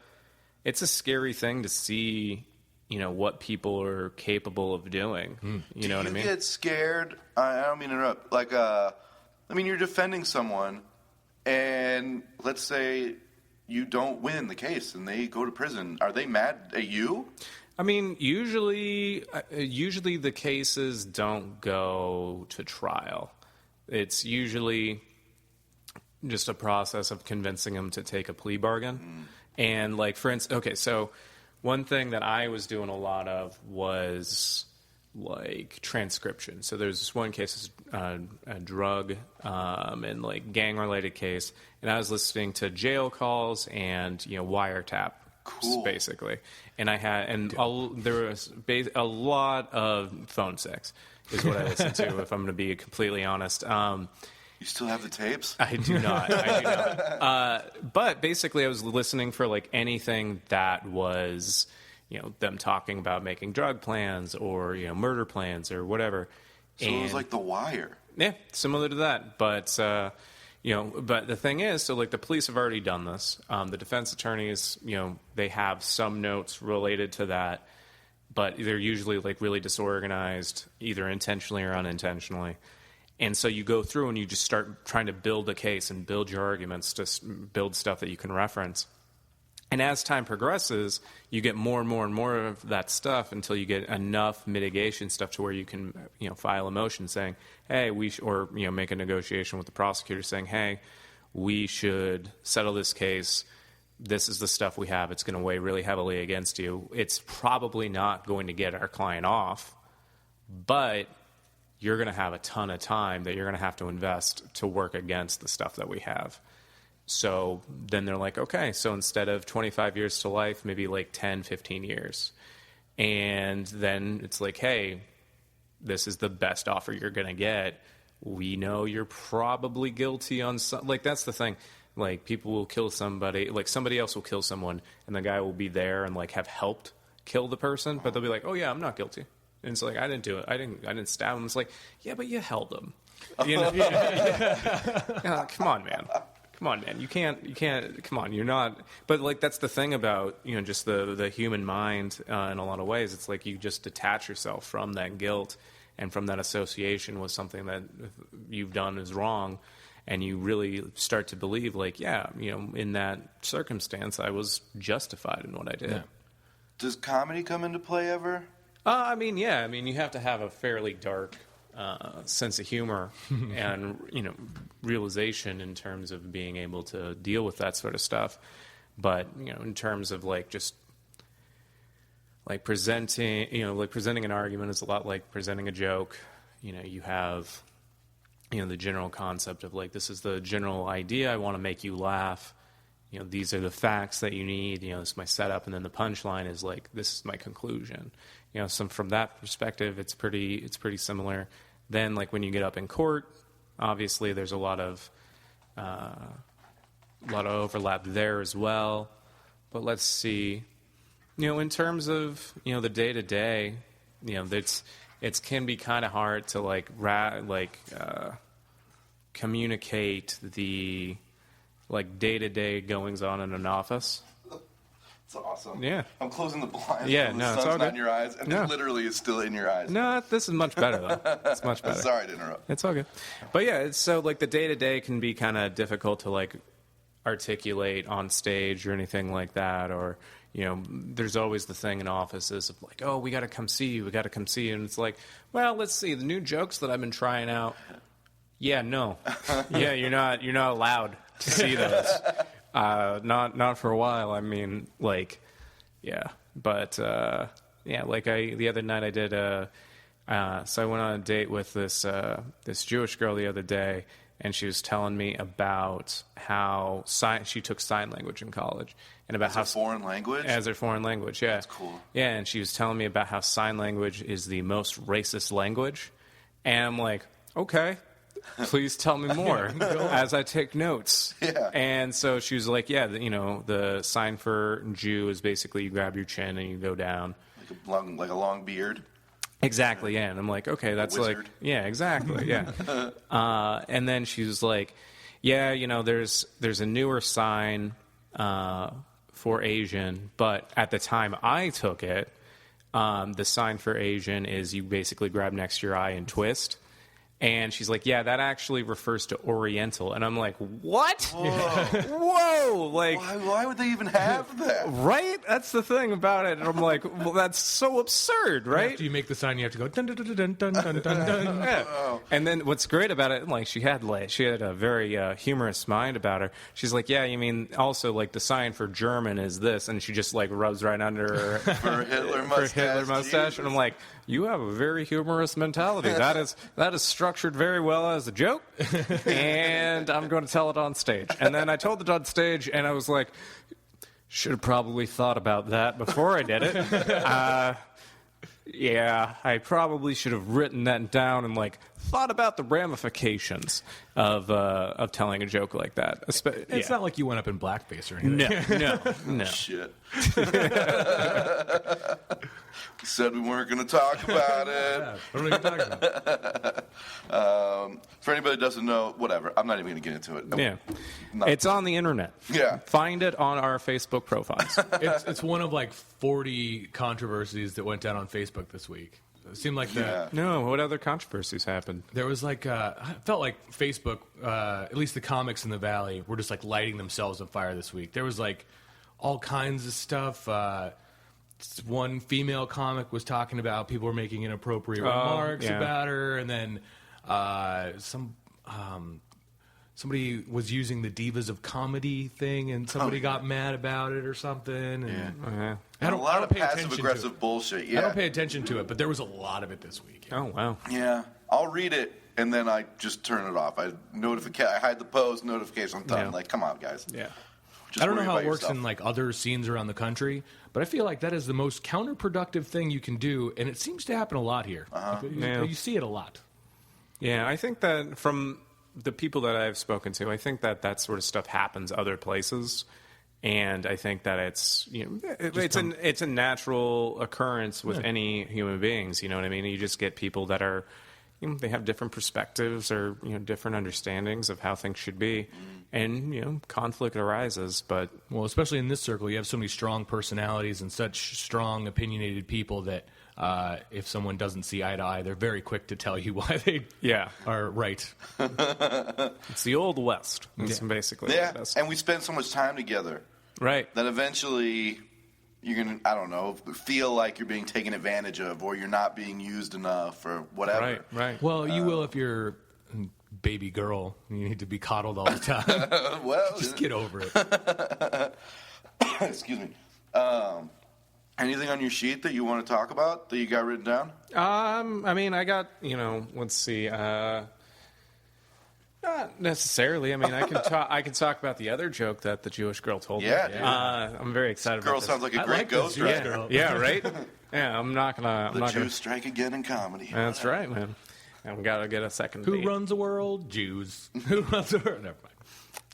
thing to see, what people are capable of doing. You know what I mean?
Do you get scared? I don't mean to interrupt. Like, you're defending someone, and let's say you don't win the case, and they go to prison. Are they mad at you?
I mean, usually the cases don't go to trial. It's usually just a process of convincing them to take a plea bargain. And, like, for instance, okay, so one thing that I was doing a lot of was, like, transcription. So there's this one case, a drug and, like, gang-related case, and I was listening to jail calls and, wiretap.
Cool.
Basically. And there was a lot of phone sex is what I listened to, if I'm going to be completely honest.
You still have the tapes?
I do not. But basically I was listening for, like, anything that was, them talking about making drug plans or, murder plans or whatever.
So it was like The Wire.
Yeah, similar to that. But, but the thing is, so, like, the police have already done this. The defense attorneys, they have some notes related to that, but they're usually, like, really disorganized, either intentionally or unintentionally. And so you go through and you just start trying to build a case and build your arguments, to build stuff that you can reference. And as time progresses, you get more and more and more of that stuff until you get enough mitigation stuff to where you can, file a motion saying, hey, or make a negotiation with the prosecutor saying, hey, we should settle this case. This is the stuff we have. It's going to weigh really heavily against you. It's probably not going to get our client off, but you're going to have a ton of time that you're going to have to invest to work against the stuff that we have. So then they're like, okay, so instead of 25 years to life, maybe like 10, 15 years. And then it's like, hey, this is the best offer you're going to get. We know you're probably guilty on some, like, that's the thing. Like, people will kill somebody, like, somebody else will kill someone, and the guy will be there and, like, have helped kill the person, but they'll be like, oh, yeah, I'm not guilty. And it's like, I didn't do it. I didn't stab him. It's like, yeah, but you held him. Come on, man. Come on, man. You can't, come on, you're not. But, like, that's the thing about, just the human mind in a lot of ways. It's like you just detach yourself from that guilt and from that association with something that you've done is wrong. And you really start to believe, like, yeah, in that circumstance, I was justified in what I did. Yeah.
Does comedy come into play ever?
Yeah. You have to have a fairly dark sense of humor and, realization in terms of being able to deal with that sort of stuff. But, in terms of, like, just, like, presenting an argument is a lot like presenting a joke. You have, the general concept of, like, this is the general idea. I want to make you laugh. These are the facts that you need. This is my setup. And then the punchline is, like, this is my conclusion. So from that perspective, it's pretty similar. Then, like, when you get up in court, obviously there's a lot of overlap there as well. But let's see. In terms of, the day-to-day, it can be kind of hard to, like, communicate the like day-to-day goings on in an office.
It's awesome.
Yeah.
I'm closing the blinds.
Yeah,
so
no,
the
it's
sun's
all
not
good.
in your eyes, and
No.
it literally is still in your eyes.
No, this is much better, though. It's much better.
Sorry to interrupt.
It's all good. But yeah, it's so like the day-to-day can be kind of difficult to like articulate on stage or anything like that, or there's always the thing in offices of like, oh, we got to come see you, and it's like, well, let's see the new jokes that I've been trying out. Yeah, no, yeah, you're not allowed to see those. Not for a while. I mean, like, yeah, but like the other night I did so I went on a date with this Jewish girl the other day. And she was telling me about how she took sign language in college, and about how
a foreign language.
As a foreign language, yeah,
That's cool.
Yeah, and she was telling me about how sign language is the most racist language, and I'm like, okay, please tell me more as I take notes.
Yeah.
And so she was like, yeah, the sign for Jew is basically you grab your chin and you go down.
Like a long beard.
Exactly, yeah. And I'm like, okay, that's like,
wizard.
yeah, exactly, yeah. And then she was like, yeah, there's a newer sign for Asian, but at the time I took it, the sign for Asian is you basically grab next to your eye and twist. And she's like, yeah, that actually refers to Oriental. And I'm like, what? Whoa! Like,
Why would they even have that?
right? That's the thing about it. And I'm like, well, that's so absurd, right?
After you make the sign, you have to go dun dun dun dun dun dun dun dun.
Yeah. And then what's great about it, like she had a very humorous mind about her. She's like, yeah, you mean also like the sign for German is this, and she just like rubs right under her
For Hitler mustache.
Jesus. And I'm like, you have a very humorous mentality. That is structured very well as a joke, and I'm going to tell it on stage. And then I told it on stage, and I was like, should have probably thought about that before I did it. Yeah, I probably should have written that down and like thought about the ramifications of telling a joke like that.
It's not like you went up in blackface or anything.
No.
Shit. Said we weren't going to talk about it.
Yeah, what are we talking about?
For anybody that doesn't know, whatever. I'm not even going to get into it.
Yeah.
No.
It's on the internet.
Yeah.
Find it on our Facebook profiles.
It's one of like 40 controversies that went down on Facebook this week. It seemed like
Yeah.
No, what other controversies happened?
there was like I felt like Facebook, at least the comics in the Valley, were just like lighting themselves on fire this week. There was like all kinds of stuff. One female comic was talking about people were making inappropriate remarks about her, and then somebody was using the Divas of Comedy thing, and somebody got mad about it or something. And
Yeah.
I don't
a lot of
pay attention to
passive-aggressive
it.
bullshit.
I
Yeah.
don't pay attention to it, but there was a lot of it this week.
Oh, wow.
Yeah. I'll read it, and then I just turn it off. I hide the post, notification, I'm done.
Yeah.
Like, come on, guys.
Yeah.
Just
I don't know
worry
how it
about
works
yourself.
in like other scenes around the country, but I feel like that is the most counterproductive thing you can do, and it seems to happen a lot here. Like,
Yeah.
you see it a lot.
Yeah, I think that from the people that I've spoken to, I think that sort of stuff happens other places. And I think that it's it's a natural occurrence with any human beings. You know what I mean? You just get people that are, they have different perspectives or different understandings of how things should be, and conflict arises. But
Well, especially in this circle, you have so many strong personalities and such strong, opinionated people that if someone doesn't see eye to eye, they're very quick to tell you why they are right.
it's the old west. It's basically
Yeah,
what it is.
and we spend so much time together
Right.
that eventually you're going to, I don't know, feel like you're being taken advantage of or you're not being used enough or whatever.
Right.
Well, you will if you're a baby girl. You need to be coddled all the time.
Well,
Just get over it.
excuse me. Anything on your sheet that you want to talk about that you got written down?
I mean, I got, let's see. Not necessarily. I mean, I can talk about the other joke that the Jewish girl told me.
Yeah, dude.
I'm very excited
Girl
about this.
sounds like a
I
great
like this Jewish
ghostwriter.
girl.
Yeah, right? Yeah, I'm not gonna.
The Jews strike again in comedy.
That's right, man. And we gotta get a second
Who
date.
runs the world? Jews. Who runs the world? Never mind.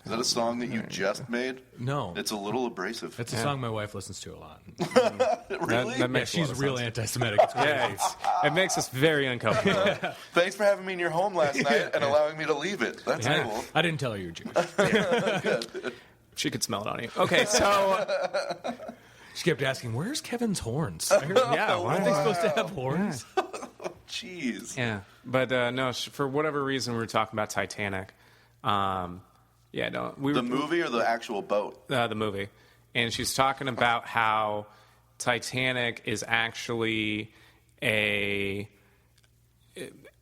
Is that a song that you just made?
No.
It's a little abrasive.
It's a song my wife listens to a lot.
Really?
That makes a lot
She's
of
real
sense.
anti-Semitic. It's crazy.
Yeah, it makes us very uncomfortable.
Thanks for having me in your home last night and allowing me to leave it. That's
Yeah.
cool.
I didn't tell her you were Jewish.
She could smell it on you. Okay, so
She kept asking, "Where's Kevin's horns?"
yeah,
Aren't they supposed to have horns?
Jeez.
yeah, but no, for whatever reason, we were talking about Titanic. Yeah, no, we were
The movie or the actual boat?
the movie, and she's talking about how Titanic is actually the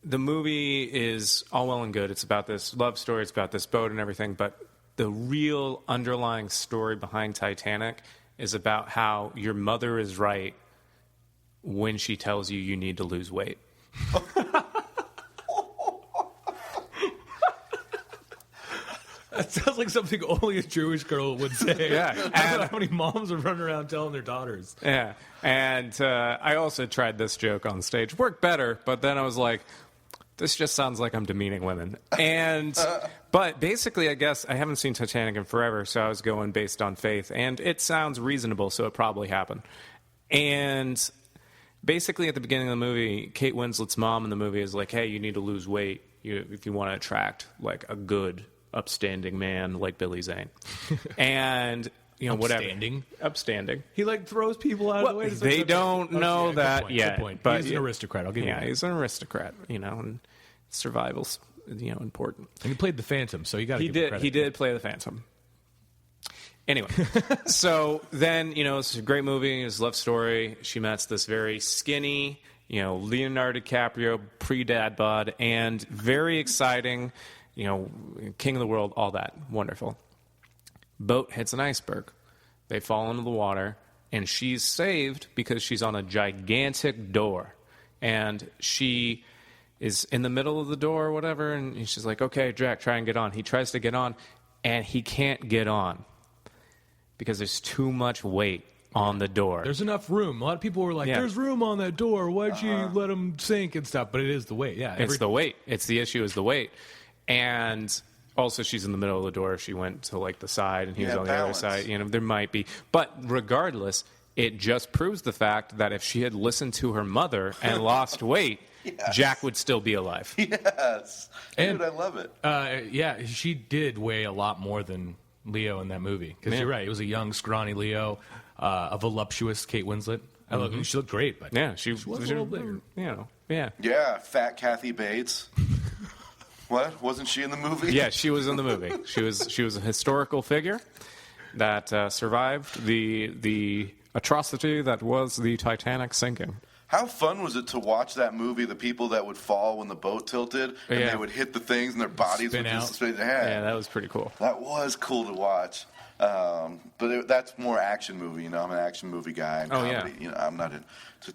movie is all well and good. It's about this love story. It's about this boat and everything. But the real underlying story behind Titanic is about how your mother is right when she tells you you need to lose weight.
That sounds like something only a Jewish girl would say.
Yeah.
I don't know how many moms are running around telling their daughters.
Yeah, and I also tried this joke on stage. Worked better, but then I was like, this just sounds like I'm demeaning women. And but basically, I guess I haven't seen Titanic in forever, so I was going based on faith, and it sounds reasonable, so it probably happened. And basically, at the beginning of the movie, Kate Winslet's mom in the movie is like, "Hey, you need to lose weight if you want to attract like a good, upstanding man like Billy Zane." And whatever. Upstanding.
He throws people out of the way.
They don't know that yet.
Good point.
But
He's an aristocrat. I'll give you that.
Yeah, he's an aristocrat. And survival's important.
And he played the Phantom, so you got to give him credit.
He did play the Phantom. Anyway, so then it's a great movie. It's a love story. She meets this very skinny, Leonardo DiCaprio, pre-dad bod, and very exciting. King of the world, all that. Wonderful. Boat hits an iceberg. They fall into the water, and she's saved because she's on a gigantic door. And she is in the middle of the door or whatever, and she's like, "Okay, Jack, try and get on." He tries to get on, and he can't get on because there's too much weight on the door.
There's enough room. A lot of people were like, "There's room on that door. Why'd you let him sink and stuff?" But it is the weight. Yeah,
It's the weight. It's the issue is the weight. And also, she's in the middle of the door. She went to the side, and he was on the other side. There might be, but regardless, it just proves the fact that if she had listened to her mother and lost weight,
Yes.
Jack would still be alive.
Yes.
And-
Dude, I love it.
Yeah, she did weigh a lot more than Leo in that movie. Because you're right, it was a young, scrawny Leo, a voluptuous Kate Winslet. She looked great, but
Yeah, she
was a little bigger.
Yeah.
Yeah, fat Kathy Bates. What? Wasn't she in the movie?
Yeah, she was in the movie. She was a historical figure that survived the atrocity that was the Titanic sinking.
How fun was it to watch that movie, the people that would fall when the boat tilted, and
Yeah.
they would hit the things and their bodies
Spin
would
out.
just spin.
Yeah, that was pretty cool.
That was cool to watch. But that's more action movie. I'm an action movie guy. And
Oh,
comedy.
yeah.
I'm not in.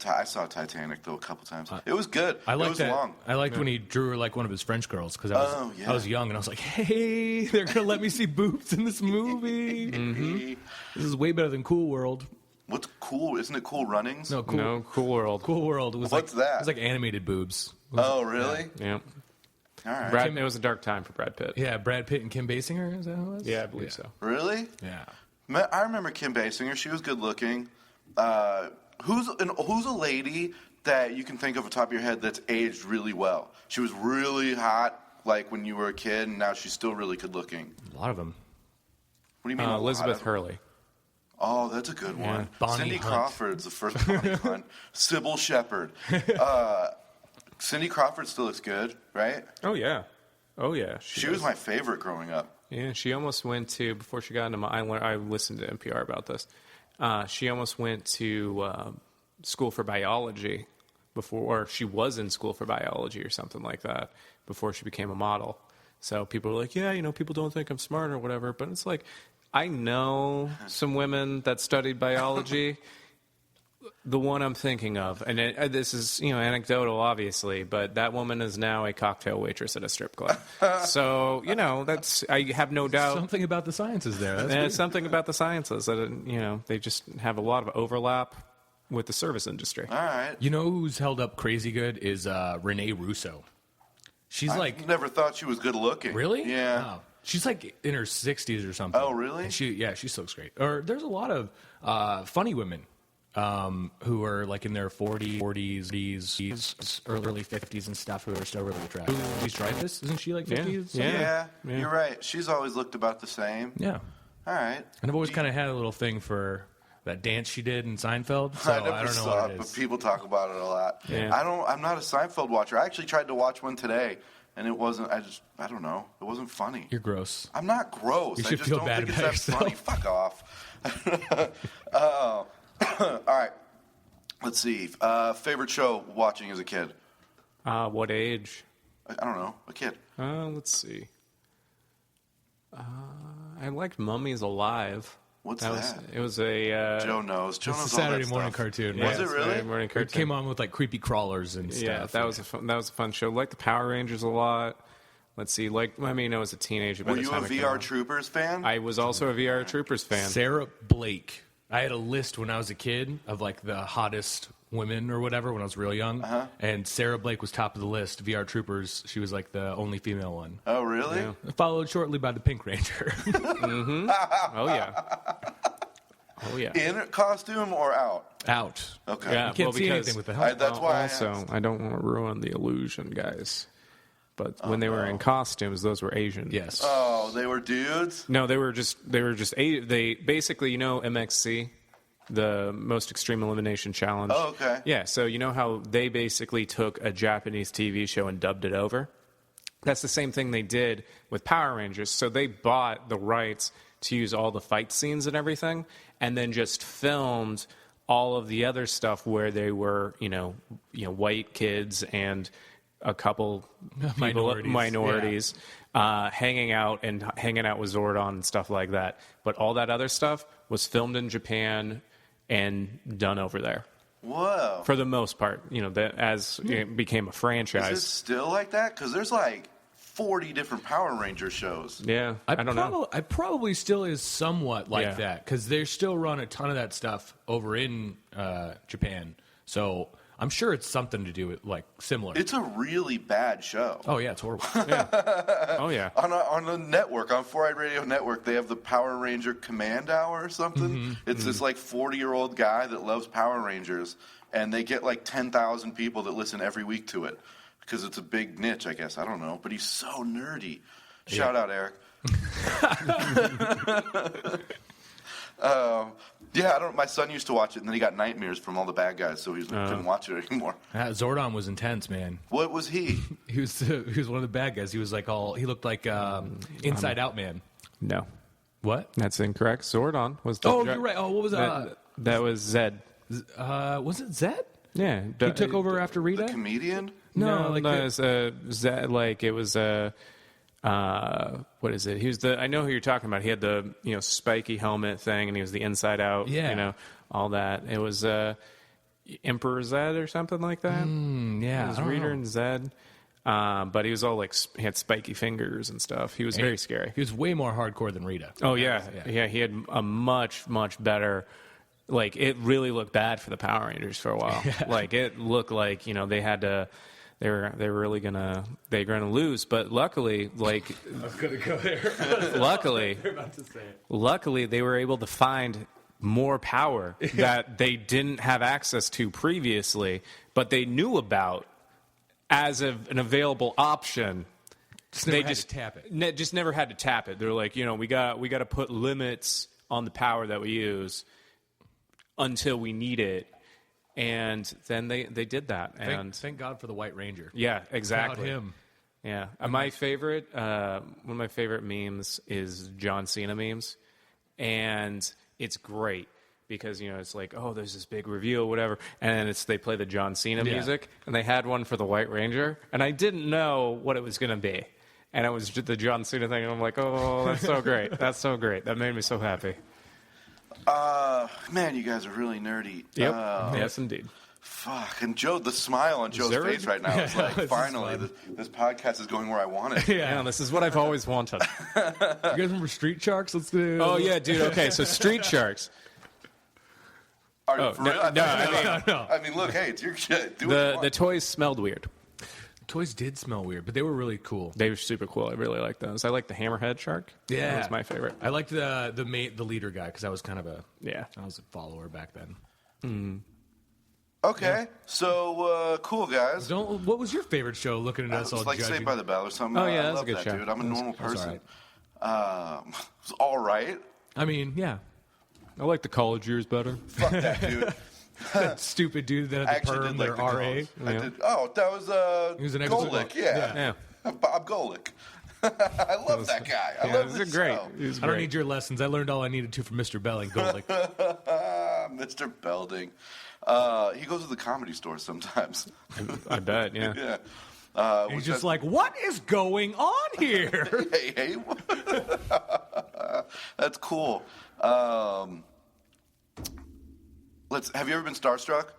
I saw Titanic though a couple times. It was good.
I
it
liked
was
that.
long.
I liked when he drew her like one of his French girls because
Oh, yeah.
I was young and I was like, "Hey, they're gonna let me see boobs in this movie. This is way better than Cool World."
What's cool? Isn't it Cool Runnings?
No, Cool,
No, Cool World.
Cool World. It was
What's that?
It was like animated boobs.
Oh, really?
Yeah.
All right.
It was a dark time for Brad Pitt.
Yeah, Brad Pitt and Kim Basinger. Is that who it was?
Yeah, I believe so.
Really?
Yeah.
I remember Kim Basinger. She was good looking. Who's a lady that you can think of off the top of your head that's aged really well? She was really hot like when you were a kid, and now she's still really good looking.
A lot of them.
What do you mean? a lot
Elizabeth
of-
Hurley.
Oh, that's a good one.
Bonnie
Cindy
Hunt.
Crawford's the first Bonnie Hunt. Sybil Shepherd. Cindy Crawford still looks good, right?
Oh yeah.
She was my favorite growing up.
Yeah, she almost went to before she got into my. I listened to NPR about this. She almost went to school for biology before, or she was in school for biology or something like that before she became a model. So people were like, "Yeah, people don't think I'm smart or whatever," but it's like, I know some women that studied biology. The one I'm thinking of, and this is anecdotal, obviously, but that woman is now a cocktail waitress at a strip club. So that's I have no doubt.
Something about the sciences there. That's
There's something about the sciences that they just have a lot of overlap with the service industry.
All right.
You know who's held up crazy good is Renee Russo. She's
I
like,
never thought she was good looking.
really?
Yeah.
Wow. She's like in her 60s or something.
Oh, really?
And she looks great. Or there's a lot of funny women who are like in their 40s, early 50s and stuff who are still really attractive. Louise Dreyfus, isn't she like 50s?
Yeah, you're right. She's always looked about the same.
Yeah.
All right.
And I've always kind of had a little thing for that dance she did in Seinfeld. So
I never
don't know
saw
what
it,
it
but
is.
people talk about it a lot.
Yeah.
I'm not a Seinfeld watcher. I actually tried to watch one today, and it wasn't. I don't know. It wasn't funny.
You're gross.
I'm not gross.
You
I
should
just
feel
don't
bad
think it's
about
that
yourself.
funny. Fuck off. All right. Let's see. Favorite show watching as a kid?
What age?
I don't know. A kid.
Let's see. I liked Mummies Alive.
What's
That
that?
It was a
Joe knows. Joe
It's a
knows all that
Saturday morning
stuff.
cartoon.
Was
Yeah.
it really?
Morning
It
cartoon.
came on with like creepy crawlers and stuff.
Yeah, that was a fun show. Like the Power Rangers a lot. Let's see. I was a teenager. by
Were
the
you a
time it came
VR
out.
Troopers fan?
I was also a VR Troopers fan.
Sarah Blake. I had a list when I was a kid of like the hottest women or whatever when I was real young. And Sarah Blake was top of the list. VR Troopers, she was like the only female one.
Oh, really?
Yeah.
Followed shortly by the Pink Ranger.
Oh yeah. Oh yeah.
In costume or out?
Out.
Okay.
Yeah.
You can't
well,
see
because
anything with the helmet.
That's why I
Also,
asked.
I don't want to ruin the illusion, guys. But when they were in costumes, those were Asian.
Yes.
Oh, they were dudes?
No, they were just they basically, MXC, the Most Extreme Elimination Challenge.
Oh, okay.
Yeah, so you know how they basically took a Japanese TV show and dubbed it over? That's the same thing they did with Power Rangers. So they bought the rights to use all the fight scenes and everything, and then just filmed all of the other stuff where they were, white kids and a couple minorities hanging out with Zordon and stuff like that. But all that other stuff was filmed in Japan and done over there
Whoa.
for the most part. As it became a franchise.
Is it still like that? Because there's like 40 different Power Ranger shows.
Yeah, I don't know.
I probably still is somewhat like
Yeah.
that because they still run a ton of that stuff over in Japan. So I'm sure it's something to do with like similar.
It's a really bad show.
Oh yeah, it's horrible.
Oh yeah.
On the network, on 4-Eyed Radio Network, they have the Power Ranger Command Hour or something. It's this like 40-year-old guy that loves Power Rangers, and they get like 10,000 people that listen every week to it because it's a big niche, I guess. I don't know, but he's so nerdy. Shout out, Eric. My son used to watch it, and then he got nightmares from all the bad guys, so he couldn't watch it anymore.
Zordon was intense, man.
What was he?
He was one of the bad guys. He was like he looked like Inside Out Man.
No,
What?
that's incorrect. Zordon was the...
Oh, you're right. Oh, what was
That was Zed.
was it Zed?
Yeah.
He took over after Rita?
The comedian?
No,
like
it was Zed, like it was what is it? He was I know who you're talking about. He had the spiky helmet thing, and he was the Inside Out.
Yeah.
All that. It was Emperor Zed or something like that.
Yeah.
It was
I don't
Rita
know.
and Zed. But he was all like he had spiky fingers and stuff. He was very scary.
He was way more hardcore than Rita.
Oh yeah. He had a much better. Like it really looked bad for the Power Rangers for a while. Like it looked like they had to. They were gonna lose, but luckily, like
I was gonna go there.
luckily, they were able to find more power that they didn't have access to previously, but they knew about as an available option.
Just never had to tap it.
Just never had to tap it. They're like, we got to put limits on the power that we use until we need it. And then they did that. And
Thank God for the White Ranger.
yeah, exactly.
Without him.
Yeah. My favorite, one of my favorite memes is John Cena memes. And it's great because, it's like, oh, there's this big reveal, whatever. And they play the John Cena music. And they had one for the White Ranger. And I didn't know what it was going to be. And it was the John Cena thing. And I'm like, oh, that's so great. That's so great. That made me so happy.
Man, you guys are really nerdy.
Yep. Yes, indeed.
Fuck. And Joe, the smile on Joe's
Zerd?
face right now is like,
This
finally,
is
this podcast is going where I want it.
Yeah, this is what I've always wanted.
You guys remember Street Sharks? Let's do.
Oh, yeah, dude. Okay, so Street Sharks.
Are you for real?
no, I mean,
I mean, look, hey, it's your shit. Do what you
The
want.
toys smelled weird.
toys did smell weird, but they were really cool.
They were super cool. I really like those. I like the hammerhead shark.
Yeah,
that was my favorite.
I liked the leader guy because I was kind of I was a follower back then.
Okay, so cool, guys.
What was your favorite show? Looking at us all
It's like
judging.
Saved by the Bell or something.
Oh, yeah,
I
that's a
love
good
that,
show.
dude. I'm a normal
That's
person. It was all right.
I mean, yeah.
I like the college years better.
Fuck that, dude.
That stupid dude that
I
had the
actually
perm,
did like
their
the
RA.
college. I
Yeah.
did. Oh, that was
He was an
Golick. Yeah. Bob Golick. I love that guy. I love
Those
this
are great.
show.
It was
I don't
great.
need your lessons. I learned all I needed to from Mr. Belling. Golick.
Mr. Belding. He goes to the Comedy Store sometimes.
I bet, yeah.
Yeah.
He's just like, what is going on here?
Hey. That's cool. Have you ever been starstruck?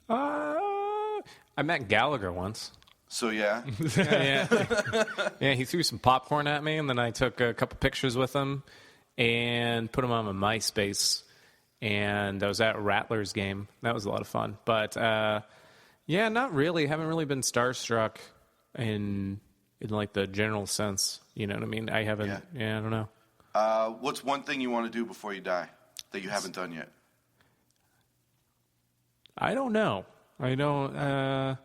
I met Gallagher once.
So yeah.
Yeah, he threw some popcorn at me, and then I took a couple pictures with him and put them on my MySpace. And I was at a Rattlers game. That was a lot of fun. But yeah, not really. Haven't really been starstruck in like the general sense. You know what I mean? I haven't. Yeah, I don't know.
What's one thing you want to do before you die that you haven't done yet?
I don't know. I don't.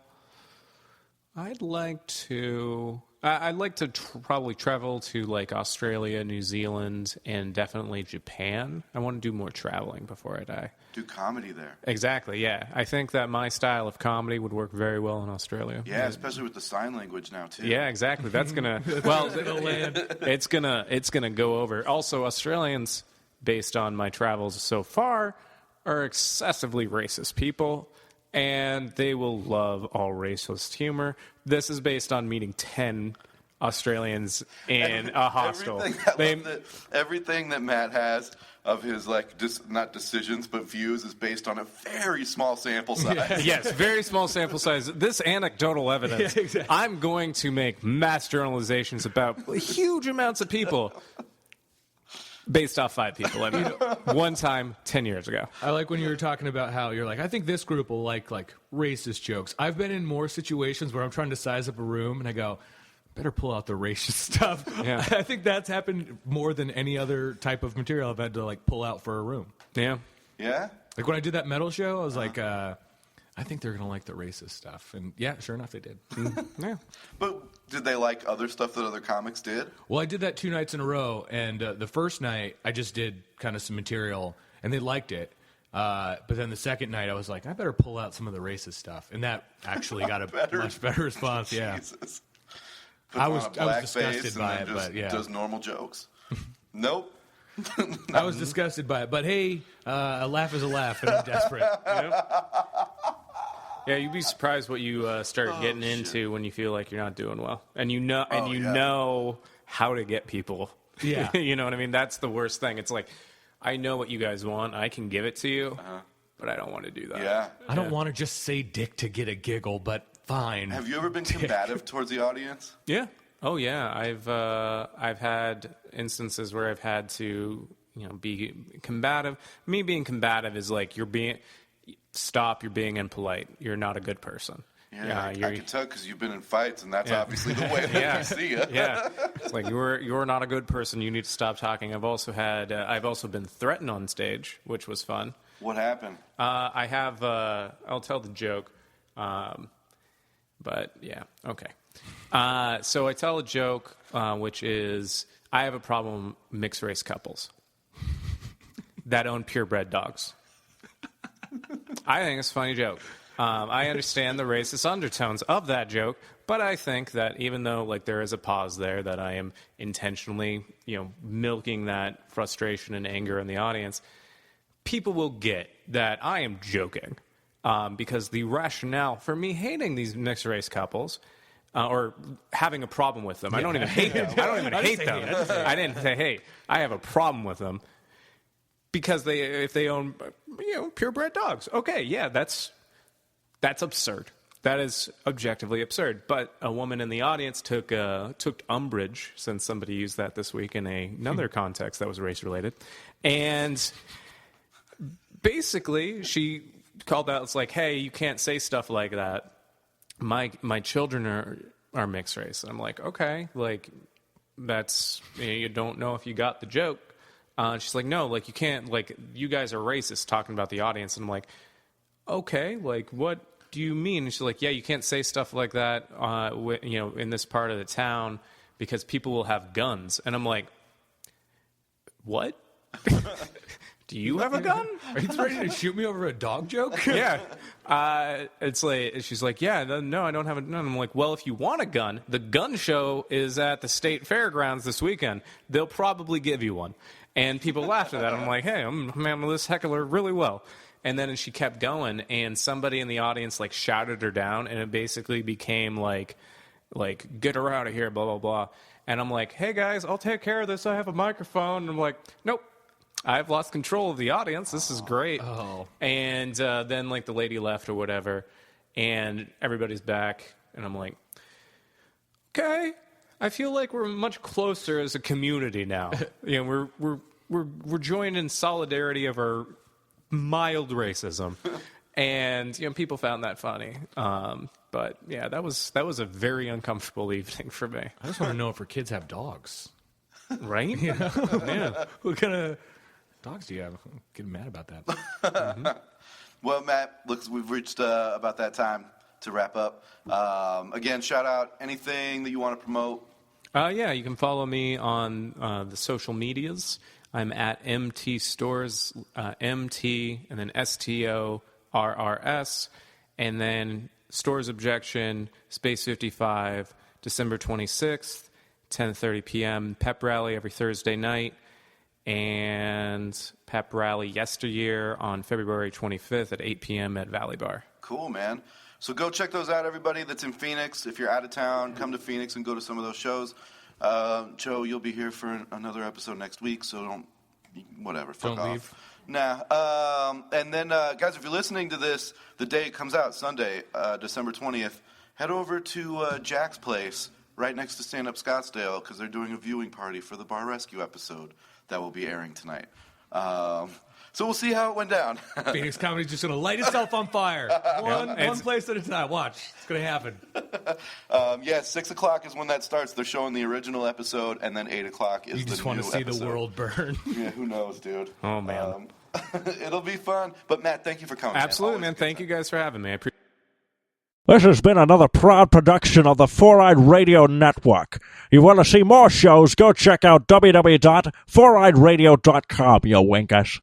I'd like to. I'd like to probably travel to like Australia, New Zealand, and definitely Japan. I want to do more traveling before I die.
Do comedy there.
Exactly. Yeah, I think that my style of comedy would work very well in Australia.
Yeah, especially with the sign language now too.
Yeah, exactly. That's gonna. Well, it's gonna go over. Also, Australians, based on my travels so far, are excessively racist people. And they will love all racist humor. This is based on meeting 10 Australians in a hostel.
Everything that Matt has of his not decisions but views is based on a very small sample size.
Yes, very small sample size. This anecdotal evidence.
Yeah, exactly.
I'm going to make mass generalizations about huge amounts of people. Based off 5 people. I mean, one time 10 years ago.
I like when you were talking about how you're like, I think this group will like racist jokes. I've been in more situations where I'm trying to size up a room and I go, better pull out the racist stuff.
Yeah.
I think that's happened more than any other type of material I've had to like pull out for a room.
Yeah.
Yeah?
Like when I did that metal show, I was like, I think they're going to like the racist stuff. And yeah, sure enough, they did.
Yeah.
But did they like other stuff that other comics did?
Well, I did that 2 nights in a row. And the first night, I just did kind of some material, and they liked it. But then the second night, I was like, I better pull out some of the racist stuff. And that actually got a much better response, yeah.
Jesus.
I was
Puts on a black
disgusted
face
by
and
it,
then just
but yeah.
does normal jokes. Nope.
I was disgusted by it. But hey, a laugh is a laugh, and I'm desperate.
Yeah, you'd be surprised what you start getting into when you feel like you're not doing well, and you know how to get people.
Yeah,
you know what I mean. That's the worst thing. It's like, I know what you guys want. I can give it to you, but I don't want to do that.
Yeah.
I don't want to just say dick to get a giggle, but fine.
Have you ever been combative towards the audience?
Yeah. Oh yeah. I've had instances where I've had to be combative. Me being combative is like you're being impolite. You're not a good person.
Yeah, I can tell because you've been in fights, and that's obviously the way that I see you.
Yeah, it's like you're not a good person. You need to stop talking. I've also been threatened on stage, which was fun.
What happened?
I have. I'll tell the joke, but yeah, okay. So I tell a joke, which is I have a problem with mixed race couples that own purebred dogs. I think it's a funny joke. I understand the racist undertones of that joke, but I think that even though there is a pause there, that I am intentionally, milking that frustration and anger in the audience, people will get that I am joking, because the rationale for me hating these mixed race couples, or having a problem with them, I don't even hate them. I don't even hate them. I didn't say hate. I have a problem with them. Because if they own, purebred dogs, okay, yeah, that's absurd. That is objectively absurd. But a woman in the audience took umbrage, since somebody used that this week in another context that was race related, and basically she called out, it's like, hey, you can't say stuff like that. my children are mixed race. And I'm like, okay, like that's, you don't know if you got the joke. She's like, no, like you can't, like you guys are racist talking about the audience. And I'm like, okay, like what do you mean? And she's like, yeah, you can't say stuff like that, in this part of the town because people will have guns. And I'm like, what? Do you have a gun?
Are you ready to shoot me over a dog joke?
Yeah. It's like, she's like, yeah, no, I don't have a gun. I'm like, well, if you want a gun, the gun show is at the state fairgrounds this weekend. They'll probably give you one. And people laughed at that. I'm like, hey, I'm handling this heckler really well. And then she kept going, and somebody in the audience like shouted her down, and it basically became like get her out of here, blah, blah, blah. And I'm like, hey, guys, I'll take care of this. I have a microphone. And I'm like, nope. I've lost control of the audience. This is great.
Oh.
And then, like, the lady left or whatever, and everybody's back. And I'm like, okay, I feel like we're much closer as a community now. We're joined in solidarity of our mild racism. And, people found that funny. But, yeah, that was a very uncomfortable evening for me.
I just want to know if her kids have dogs.
Right?
Yeah. What kind of dogs do you have? I'm getting mad about that.
Mm-hmm. Well, Matt, looks we've reached about that time to wrap up. Again, shout out anything that you want to promote.
Yeah, you can follow me on the social medias. I'm at MT Storrs, MT, and then STORRS, and then Storrs Objection, Space 55, December 26th, 10:30 p.m. Pep rally every Thursday night, and pep rally yesteryear on February 25th at 8 p.m. at Valley Bar.
Cool, man. So go check those out, everybody that's in Phoenix. If you're out of town, come to Phoenix and go to some of those shows. Joe, you'll be here for another episode next week, so fuck off.
Leave.
Nah. And then, guys, if you're listening to this the day it comes out, Sunday, December 20th, head over to Jack's place right next to Stand Up Scottsdale because they're doing a viewing party for the Bar Rescue episode that will be airing tonight. So we'll see how it went down.
Phoenix Comedy's just going to light itself on fire. One place at a time. Watch. It's going to happen.
6 o'clock is when that starts. They're showing the original episode, and then 8 o'clock is the new episode. You just want to see
the world burn.
Yeah, who knows, dude.
Oh, man.
It'll be fun. But, Matt, thank you for coming.
Absolutely, man. Thank you guys for having me. I appreciate
This has been another proud production of the 4-Eyed Radio Network. You want to see more shows, go check out www.4eyeradio.com, you winkers.